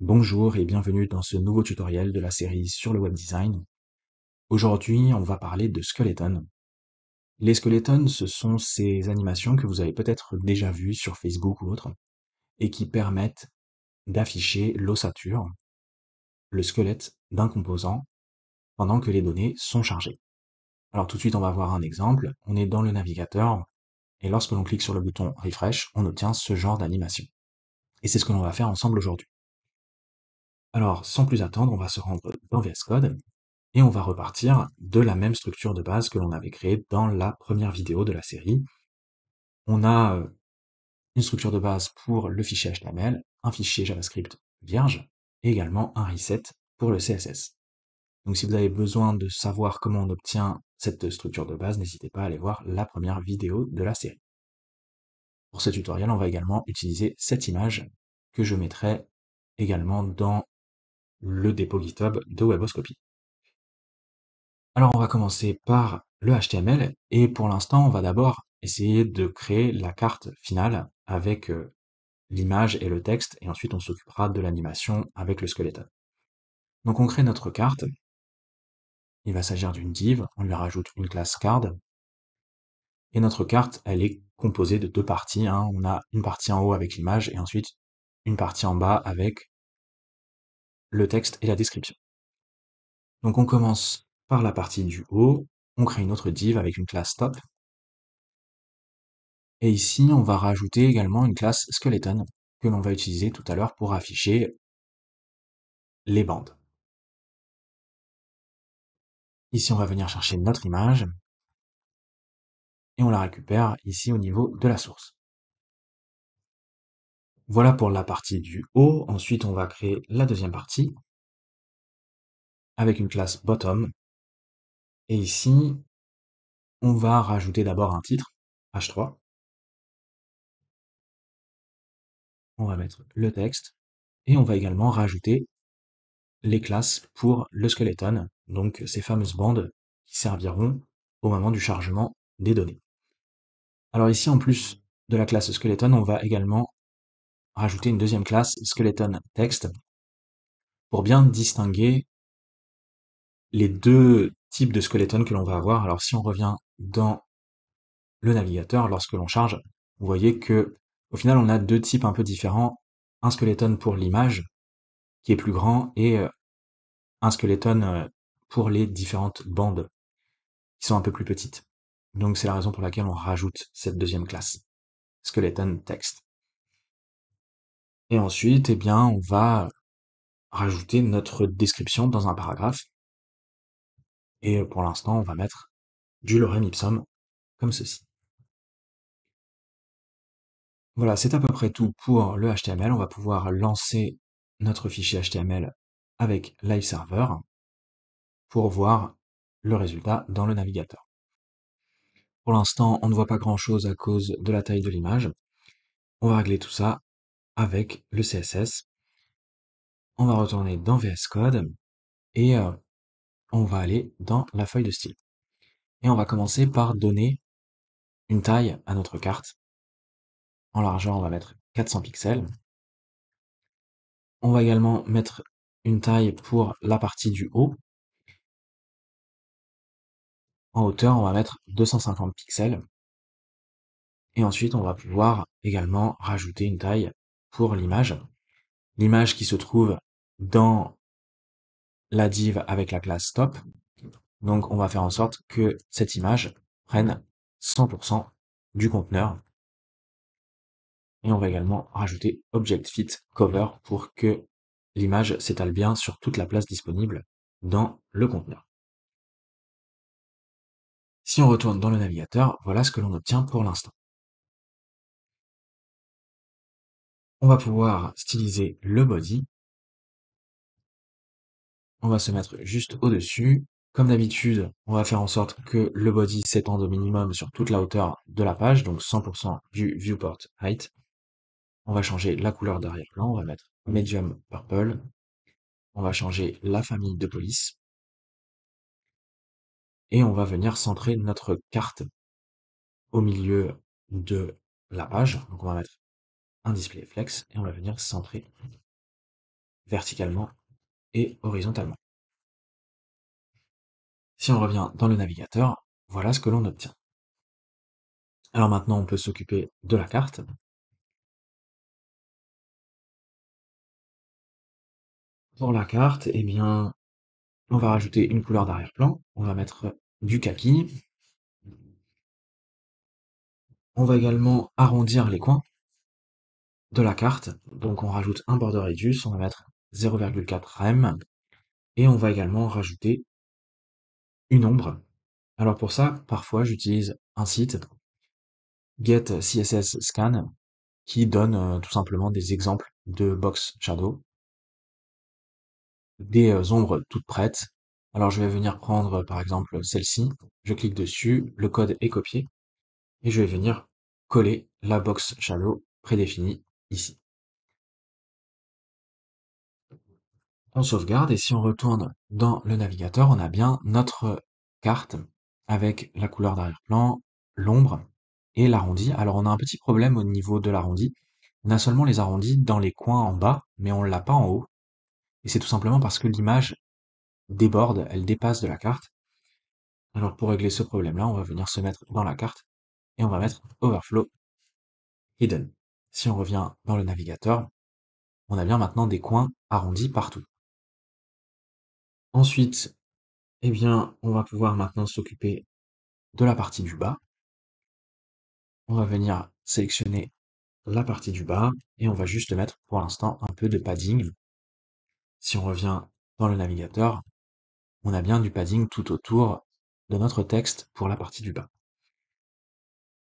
Bonjour et bienvenue dans ce nouveau tutoriel de la série sur le web design. Aujourd'hui, on va parler de Skeleton. Les skeletons, ce sont ces animations que vous avez peut-être déjà vues sur Facebook ou autre, et qui permettent d'afficher l'ossature, le squelette d'un composant, pendant que les données sont chargées. Alors tout de suite, on va voir un exemple. On est dans le navigateur, et lorsque l'on clique sur le bouton Refresh, on obtient ce genre d'animation. Et c'est ce que l'on va faire ensemble aujourd'hui. Alors, sans plus attendre, on va se rendre dans VS Code, et on va repartir de la même structure de base que l'on avait créée dans la première vidéo de la série. On a une structure de base pour le fichier HTML, un fichier JavaScript vierge, et également un reset pour le CSS. Donc si vous avez besoin de savoir comment on obtient cette structure de base, n'hésitez pas à aller voir la première vidéo de la série. Pour ce tutoriel, on va également utiliser cette image que je mettrai également dans le dépôt GitHub de Weboscopy. Alors on va commencer par le HTML et pour l'instant on va d'abord essayer de créer la carte finale avec l'image et le texte et ensuite on s'occupera de l'animation avec le skeleton. Donc on crée notre carte, il va s'agir d'une div, on lui rajoute une classe card et notre carte elle est composée de deux parties, hein. On a une partie en haut avec l'image et ensuite une partie en bas avec le texte et la description. Donc on commence par la partie du haut, on crée une autre div avec une classe top. Et ici, on va rajouter également une classe skeleton que l'on va utiliser tout à l'heure pour afficher les bandes. Ici, on va venir chercher notre image et on la récupère ici au niveau de la source. Voilà pour la partie du haut. Ensuite, on va créer la deuxième partie avec une classe bottom. Et ici, on va rajouter d'abord un titre, h3. On va mettre le texte et on va également rajouter les classes pour le skeleton, donc ces fameuses bandes qui serviront au moment du chargement des données. Alors ici, en plus de la classe skeleton, on va également rajouter une deuxième classe skeleton text pour bien distinguer les deux types de skeleton que l'on va avoir. Alors si on revient dans le navigateur, lorsque l'on charge, vous voyez que au final, on a deux types un peu différents. Un skeleton pour l'image, qui est plus grand, et un skeleton pour les différentes bandes, qui sont un peu plus petites. Donc c'est la raison pour laquelle on rajoute cette deuxième classe, skeleton text. Et ensuite, eh bien, on va rajouter notre description dans un paragraphe. Et pour l'instant, on va mettre du lorem ipsum comme ceci. Voilà, c'est à peu près tout pour le HTML. On va pouvoir lancer notre fichier HTML avec Live Server pour voir le résultat dans le navigateur. Pour l'instant, on ne voit pas grand-chose à cause de la taille de l'image. On va régler tout ça avec le CSS. On va retourner dans VS Code et on va aller dans la feuille de style. Et on va commencer par donner une taille à notre carte. En largeur, on va mettre 400 pixels. On va également mettre une taille pour la partie du haut. En hauteur, on va mettre 250 pixels. Et ensuite, on va pouvoir également rajouter une taille pour l'image. L'image qui se trouve dans la div avec la classe top. Donc, on va faire en sorte que cette image prenne 100% du conteneur. Et on va également rajouter Object Fit Cover pour que l'image s'étale bien sur toute la place disponible dans le conteneur. Si on retourne dans le navigateur, voilà ce que l'on obtient pour l'instant. On va pouvoir styliser le body. On va se mettre juste au-dessus. Comme d'habitude, on va faire en sorte que le body s'étende au minimum sur toute la hauteur de la page, donc 100% du viewport height. On va changer la couleur d'arrière-plan, on va mettre medium purple. On va changer la famille de police. Et on va venir centrer notre carte au milieu de la page. Donc on va mettre un display flex et on va venir centrer verticalement et horizontalement. Si on revient dans le navigateur, voilà ce que l'on obtient. Alors maintenant, on peut s'occuper de la carte. Pour la carte, eh bien, on va rajouter une couleur d'arrière-plan. On va mettre du kaki. On va également arrondir les coins de la carte. Donc on rajoute un border radius, on va mettre 0,4 rem. Et on va également rajouter une ombre. Alors pour ça, parfois j'utilise un site, Get CSS Scan, qui donne tout simplement des exemples de box shadow, des ombres toutes prêtes. Alors je vais venir prendre par exemple celle-ci, je clique dessus, le code est copié, et je vais venir coller la box shadow prédéfinie ici. On sauvegarde et si on retourne dans le navigateur, on a bien notre carte avec la couleur d'arrière-plan, l'ombre et l'arrondi. Alors on a un petit problème au niveau de l'arrondi. On a seulement les arrondis dans les coins en bas, mais on l'a pas en haut. Et c'est tout simplement parce que l'image déborde, elle dépasse de la carte. Alors pour régler ce problème-là, on va venir se mettre dans la carte et on va mettre Overflow Hidden. Si on revient dans le navigateur, on a bien maintenant des coins arrondis partout. Ensuite, eh bien, on va pouvoir maintenant s'occuper de la partie du bas. On va venir sélectionner la partie du bas et on va juste mettre pour l'instant un peu de padding. Si on revient dans le navigateur, on a bien du padding tout autour de notre texte pour la partie du bas.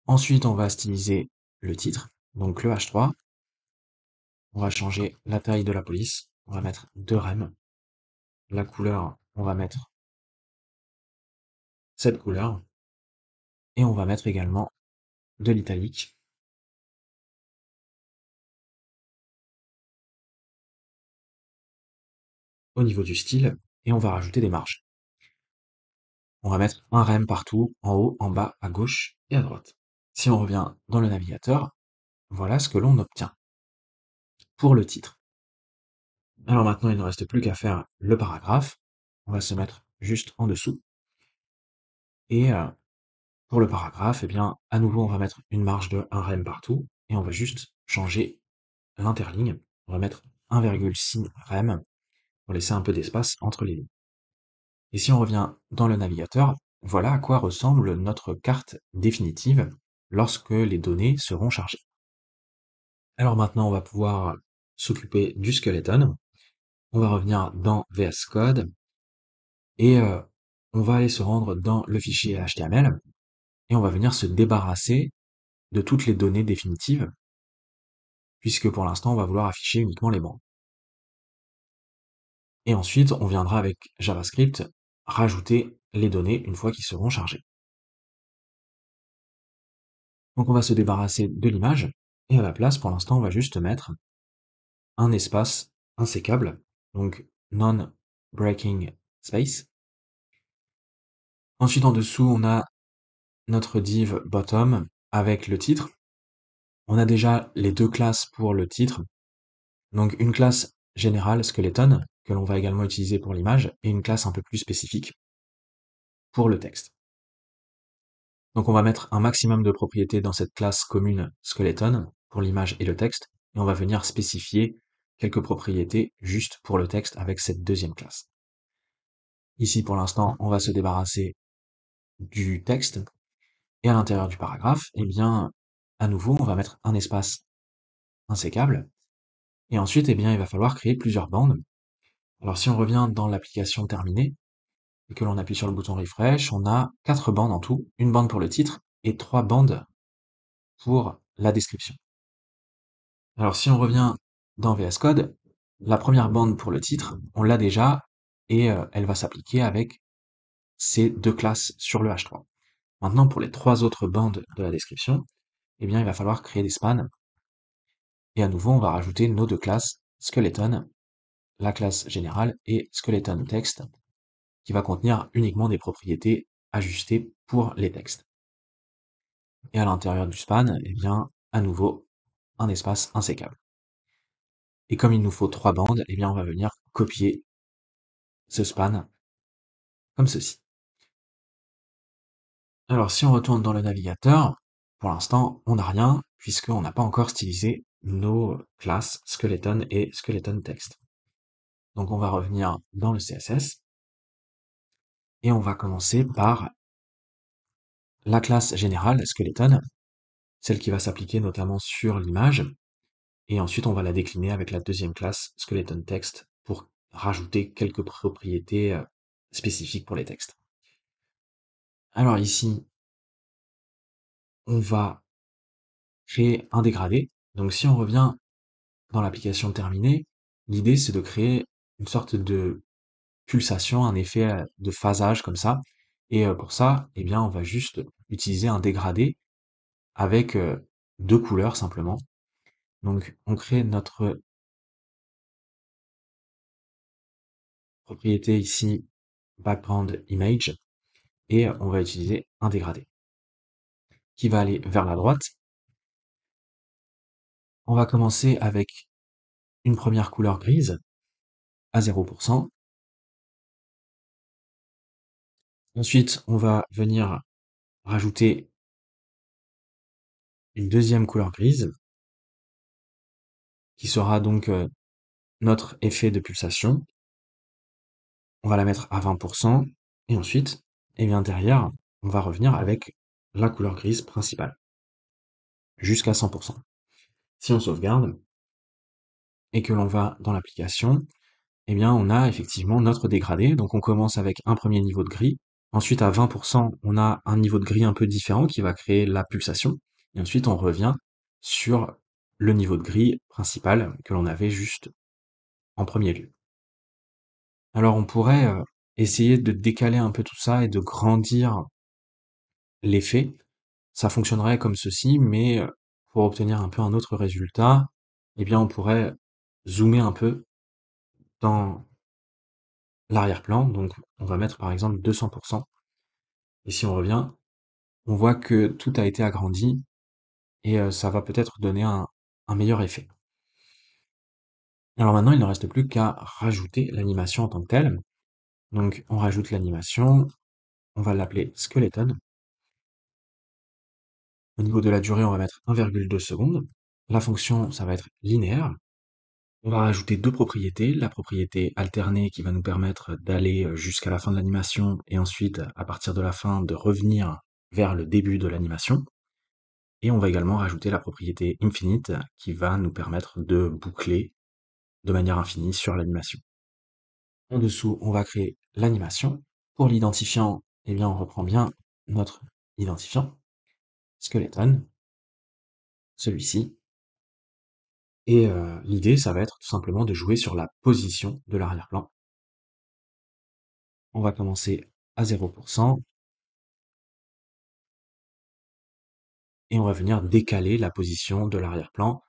Ensuite, on va styliser le titre, donc le H3. On va changer la taille de la police. On va mettre 2 rem. La couleur, on va mettre cette couleur. Et on va mettre également de l'italique. Au niveau du style, et on va rajouter des marges. On va mettre un rem partout, en haut, en bas, à gauche et à droite. Si on revient dans le navigateur, voilà ce que l'on obtient pour le titre. Alors maintenant, il ne reste plus qu'à faire le paragraphe. On va se mettre juste en dessous. Et pour le paragraphe, eh bien, à nouveau, on va mettre une marge de 1 rem partout. Et on va juste changer l'interligne. On va mettre 1,6 rem pour laisser un peu d'espace entre les lignes. Et si on revient dans le navigateur, voilà à quoi ressemble notre carte définitive lorsque les données seront chargées. Alors maintenant, on va pouvoir s'occuper du skeleton. On va revenir dans VS Code et on va aller se rendre dans le fichier HTML et on va venir se débarrasser de toutes les données définitives puisque pour l'instant, on va vouloir afficher uniquement les bandes. Et ensuite, on viendra avec JavaScript rajouter les données une fois qu'ils seront chargés. Donc on va se débarrasser de l'image, et à la place, pour l'instant, on va juste mettre un espace insécable, donc non-breaking space. Ensuite, en dessous, on a notre div bottom avec le titre. On a déjà les deux classes pour le titre, donc une classe générale skeleton, que l'on va également utiliser pour l'image, et une classe un peu plus spécifique pour le texte. Donc on va mettre un maximum de propriétés dans cette classe commune skeleton pour l'image et le texte, et on va venir spécifier quelques propriétés juste pour le texte avec cette deuxième classe. Ici pour l'instant on va se débarrasser du texte, et à l'intérieur du paragraphe, eh bien à nouveau on va mettre un espace insécable, et ensuite eh bien il va falloir créer plusieurs bandes. Alors si on revient dans l'application terminée, et que l'on appuie sur le bouton refresh, on a 4 bandes en tout, une bande pour le titre et 3 bandes pour la description. Alors si on revient dans VS Code, la première bande pour le titre, on l'a déjà, et elle va s'appliquer avec ces deux classes sur le H3. Maintenant, pour les 3 autres bandes de la description, eh bien, il va falloir créer des spans, et à nouveau, on va rajouter nos deux classes, skeleton, la classe générale, et skeleton text, qui va contenir uniquement des propriétés ajustées pour les textes. Et à l'intérieur du span, eh bien, à nouveau, un espace insécable. Et comme il nous faut 3 bandes, eh bien, on va venir copier ce span comme ceci. Alors, si on retourne dans le navigateur, pour l'instant, on n'a rien, puisqu'on n'a pas encore stylisé nos classes skeleton et skeleton text. Donc, on va revenir dans le CSS, et on va commencer par la classe générale skeleton, celle qui va s'appliquer notamment sur l'image, et ensuite on va la décliner avec la deuxième classe skeleton text pour rajouter quelques propriétés spécifiques pour les textes. Alors ici, on va créer un dégradé. Donc si on revient dans l'application terminée, l'idée c'est de créer une sorte de pulsation, un effet de phasage comme ça. Et pour ça, eh bien, on va juste utiliser un dégradé avec deux couleurs simplement. Donc on crée notre propriété ici, background image, et on va utiliser un dégradé qui va aller vers la droite. On va commencer avec une première couleur grise à 0%. Ensuite, on va venir rajouter une deuxième couleur grise qui sera donc notre effet de pulsation. On va la mettre à 20%. Et ensuite, eh bien derrière, on va revenir avec la couleur grise principale jusqu'à 100%. Si on sauvegarde et que l'on va dans l'application, eh bien, on a effectivement notre dégradé. Donc, on commence avec un premier niveau de gris. Ensuite, à 20%, on a un niveau de gris un peu différent qui va créer la pulsation. Et ensuite, on revient sur le niveau de gris principal que l'on avait juste en premier lieu. Alors, on pourrait essayer de décaler un peu tout ça et de grandir l'effet. Ça fonctionnerait comme ceci, mais pour obtenir un peu un autre résultat, eh bien, on pourrait zoomer un peu dans l'arrière-plan. Donc, on va mettre par exemple 200%. Et si on revient, on voit que tout a été agrandi et ça va peut-être donner un meilleur effet. Alors maintenant, il ne reste plus qu'à rajouter l'animation en tant que telle. Donc, on rajoute l'animation, on va l'appeler skeleton. Au niveau de la durée, on va mettre 1,2 secondes. La fonction, ça va être linéaire. On va rajouter deux propriétés. La propriété alternée qui va nous permettre d'aller jusqu'à la fin de l'animation et ensuite, à partir de la fin, de revenir vers le début de l'animation. Et on va également rajouter la propriété infinite qui va nous permettre de boucler de manière infinie sur l'animation. En dessous, on va créer l'animation. Pour l'identifiant, eh bien, on reprend bien notre identifiant, skeleton, celui-ci. Et l'idée, ça va être tout simplement de jouer sur la position de l'arrière-plan. On va commencer à 0%. Et on va venir décaler la position de l'arrière-plan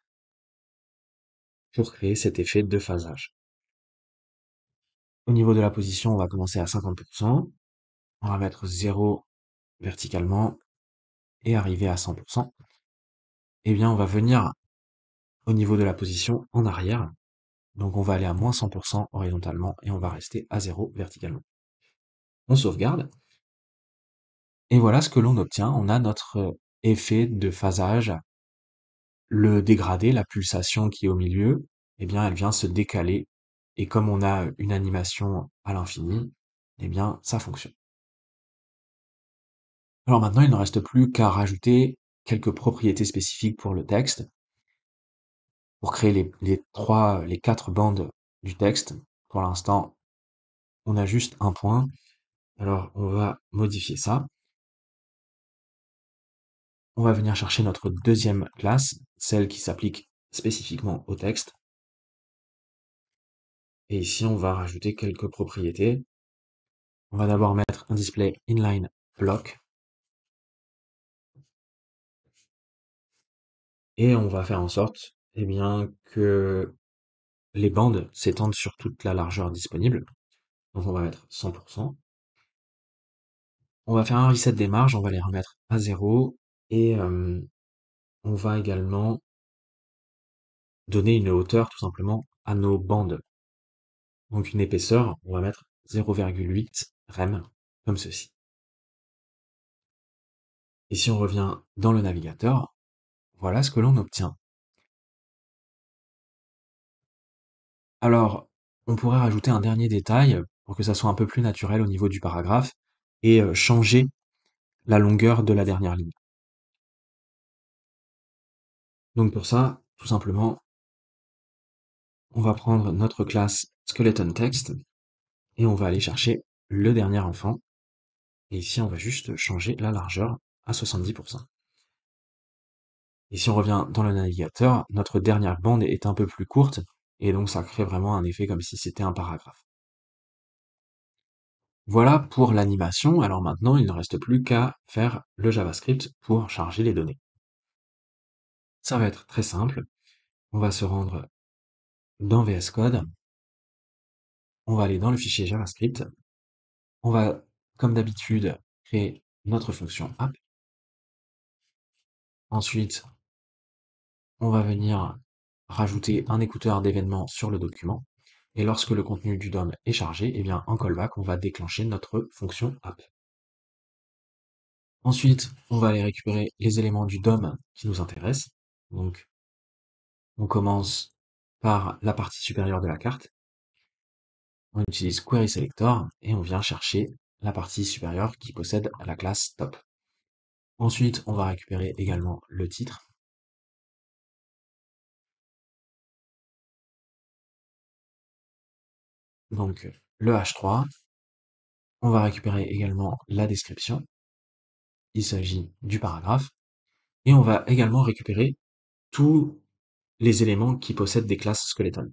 pour créer cet effet de phasage. Au niveau de la position, on va commencer à 50%. On va mettre 0 verticalement et arriver à 100%. Eh bien, on va venir au niveau de la position en arrière. Donc, on va aller à moins 100% horizontalement et on va rester à 0 verticalement. On sauvegarde. Et voilà ce que l'on obtient. On a notre effet de phasage. Le dégradé, la pulsation qui est au milieu, eh bien, elle vient se décaler. Et comme on a une animation à l'infini, eh bien, ça fonctionne. Alors maintenant, il ne reste plus qu'à rajouter quelques propriétés spécifiques pour le texte, pour créer les quatre bandes du texte. Pour l'instant, on a juste un point. Alors, on va modifier ça. On va venir chercher notre deuxième classe, celle qui s'applique spécifiquement au texte. Et ici, on va rajouter quelques propriétés. On va d'abord mettre un display inline block. Et on va faire en sorte, eh bien, que les bandes s'étendent sur toute la largeur disponible. Donc on va mettre 100%. On va faire un reset des marges, on va les remettre à 0. Et on va également donner une hauteur tout simplement à nos bandes. Donc une épaisseur, on va mettre 0,8 rem, comme ceci. Et si on revient dans le navigateur, voilà ce que l'on obtient. Alors, on pourrait rajouter un dernier détail pour que ça soit un peu plus naturel au niveau du paragraphe et changer la longueur de la dernière ligne. Donc pour ça, tout simplement, on va prendre notre classe skeleton_text et on va aller chercher le dernier enfant. Et ici, on va juste changer la largeur à 70%. Et si on revient dans le navigateur, notre dernière bande est un peu plus courte, et donc ça crée vraiment un effet comme si c'était un paragraphe. Voilà pour l'animation, alors maintenant il ne reste plus qu'à faire le JavaScript pour charger les données. Ça va être très simple, on va se rendre dans VS Code, on va aller dans le fichier JavaScript, on va, comme d'habitude, créer notre fonction app. Ensuite, on va venir rajouter un écouteur d'événements sur le document. Et lorsque le contenu du DOM est chargé, eh bien, en callback, on va déclencher notre fonction app. Ensuite, on va aller récupérer les éléments du DOM qui nous intéressent. Donc, on commence par la partie supérieure de la carte. On utilise querySelector et on vient chercher la partie supérieure qui possède la classe top. Ensuite, on va récupérer également le titre. Donc, le h3. On va récupérer également la description. Il s'agit du paragraphe. Et on va également récupérer tous les éléments qui possèdent des classes skeleton.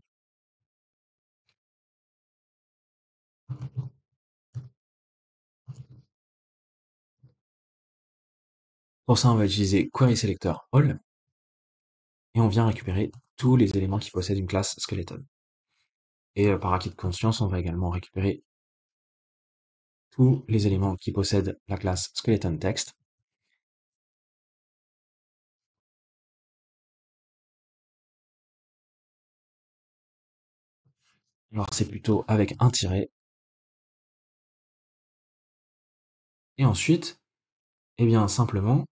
Pour ça, on va utiliser querySelector_all et on vient récupérer tous les éléments qui possèdent une classe skeleton. Et par acquis de conscience, on va également récupérer tous les éléments qui possèdent la classe skeleton_text. Alors c'est plutôt avec un tiret. Et ensuite, eh bien simplement,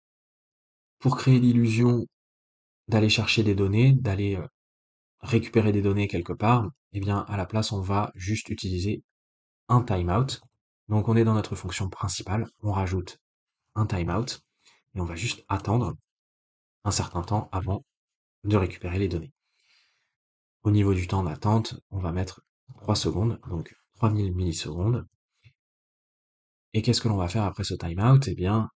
pour créer l'illusion d'aller chercher des données, d'aller récupérer des données quelque part, eh bien à la place on va juste utiliser un timeout. Donc on est dans notre fonction principale, on rajoute un timeout et on va juste attendre un certain temps avant de récupérer les données. Au niveau du temps d'attente, on va mettre 3 secondes, donc 3000 millisecondes. Et qu'est-ce que l'on va faire après ce timeout? Eh bien,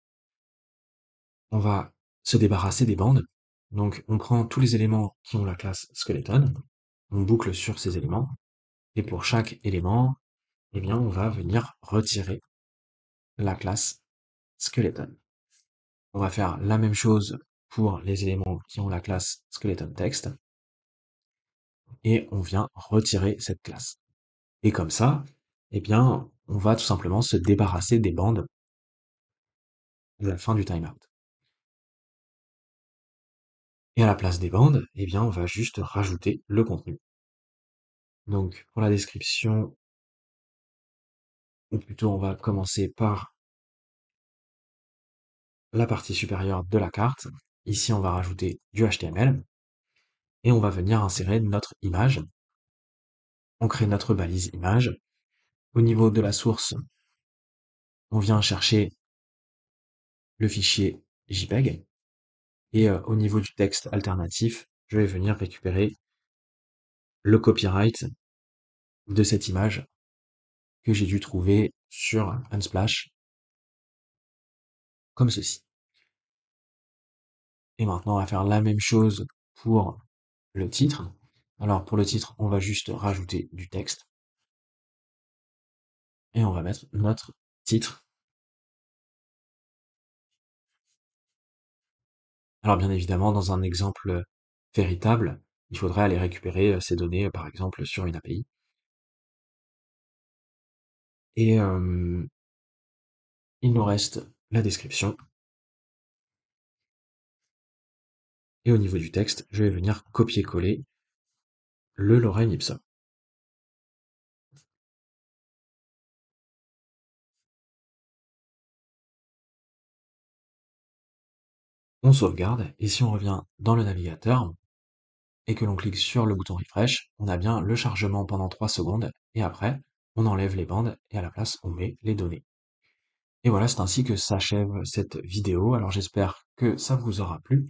on va se débarrasser des bandes. Donc on prend tous les éléments qui ont la classe skeleton, on boucle sur ces éléments, et pour chaque élément, eh bien, on va venir retirer la classe skeleton. On va faire la même chose pour les éléments qui ont la classe skeleton_text, et on vient retirer cette classe. Et comme ça, eh bien, on va tout simplement se débarrasser des bandes à la fin du timeout. Et à la place des bandes, eh bien, on va juste rajouter le contenu. Donc, pour la description, ou plutôt on va commencer par la partie supérieure de la carte. Ici, on va rajouter du HTML et on va venir insérer notre image. On crée notre balise image. Au niveau de la source, on vient chercher le fichier JPEG. Et au niveau du texte alternatif, je vais venir récupérer le copyright de cette image que j'ai dû trouver sur Unsplash, comme ceci. Et maintenant, on va faire la même chose pour le titre. Alors pour le titre, on va juste rajouter du texte. Et on va mettre notre titre. Alors bien évidemment, dans un exemple véritable, il faudrait aller récupérer ces données, par exemple, sur une API. Et il nous reste la description. Et au niveau du texte, je vais venir copier-coller le lorem ipsum. On sauvegarde, et si on revient dans le navigateur, et que l'on clique sur le bouton refresh, on a bien le chargement pendant 3 secondes, et après, on enlève les bandes, et à la place, on met les données. Et voilà, c'est ainsi que s'achève cette vidéo. Alors j'espère que ça vous aura plu,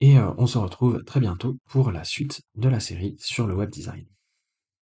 et on se retrouve très bientôt pour la suite de la série sur le web design.